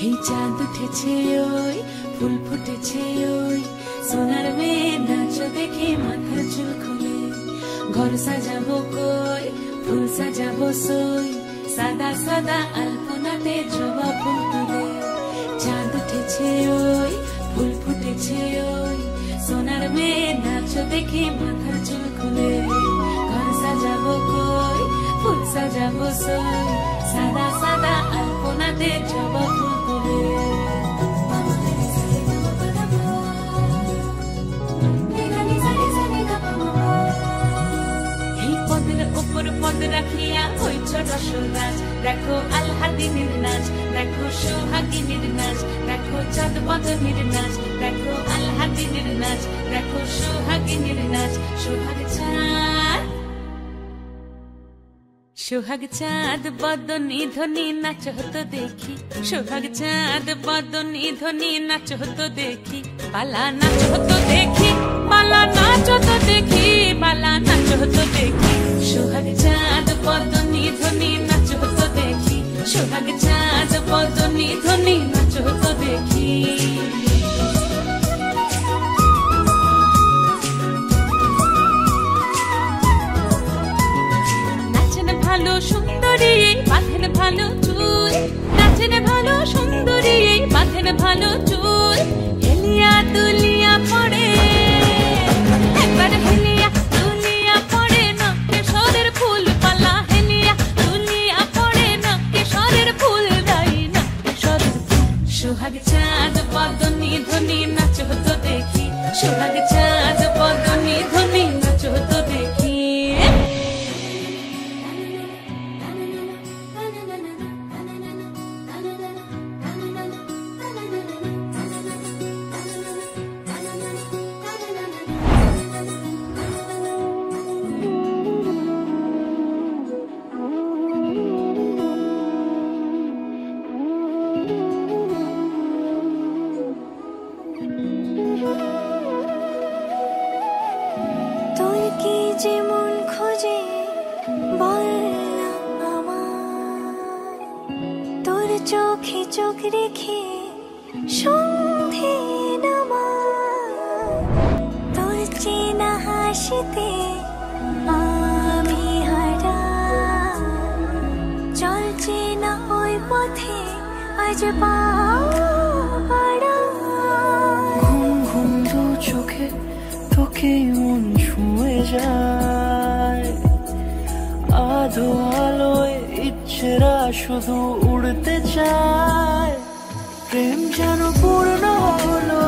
এই চাঁদ উঠেছে ওই ফুল ফুটেছে ওই সোনার মেয়ে নাচ দেখে মাথার চুল খুলে ঘর সাজাবো কই ফুল সাজাবো সই সাদা সাদা আলপনাতে জবা ফুল তুলে চাঁদ উঠেছে ওই ফুল ফুটেছে ওই সোনার মেয়ে নাচ দেখে মাথার চুল খুলে ঘর সাজাবো কই ফুল সাজাবো সই সাদা সাদা আলপনাতে জবা ফুল তুলে পদ রাখিয়া হইছ রসরাজ দেখো আলহাদিনীর নাচ দেখো সোহাগিনীর নাচ দেখো চাঁদ বদনীর নাচ দেখো আলহাদিনীর নাচ দেখো সোহাগিনীর নাচ সোহাগ চাঁদ বদনী ধ্বনি নাচ হতো দেখি সোহাগ চাঁদ বদনী ধ্বনি নাচ হতো দেখি পালা নাচ হতো দেখি পালা নাচ হতো দেখি পালা নাচ হতো দেখি সোহাগ চাঁদ বদনী ধ্বনি নাচ হতো দেখি সোহাগ চাঁদ বদনী ধ্বনি নাচ হতো দেখি ভালো সুন্দরী বাঁধেন ভালো চুল নাচেন ভালো সুন্দরী বাঁধেন ভালো চুল হেলিয়া দুলিয়া পড়ে একবার হেলিয়া দুলিয়া পড়ে নকেশ্বরের ফুল পালা হেলিয়া দুলিয়া পড়ে নকেশ্বরের ফুল দাই নকেশ্বরের সোহাগ চাঁদ বদনী ধ্বনি নাচ হতো দেখি সোহাগ চাঁদ বদনী ধ্বনি নাচ হতো দেখি যেমন খোঁজে বললাম আমার তোর চোখে চোখ রেখে সন্ধে নামার তোর চেনা হাসিতে আমি হারা চলছে না ওই পথে আজ পাড়া ঘুম ঘুম দু চোখে তোকে মন ছুঁয়ে যায় আধো আলোয় ইচ্ছেরা শুধু উড়তে চায় প্রেম যেন পূর্ণ হলো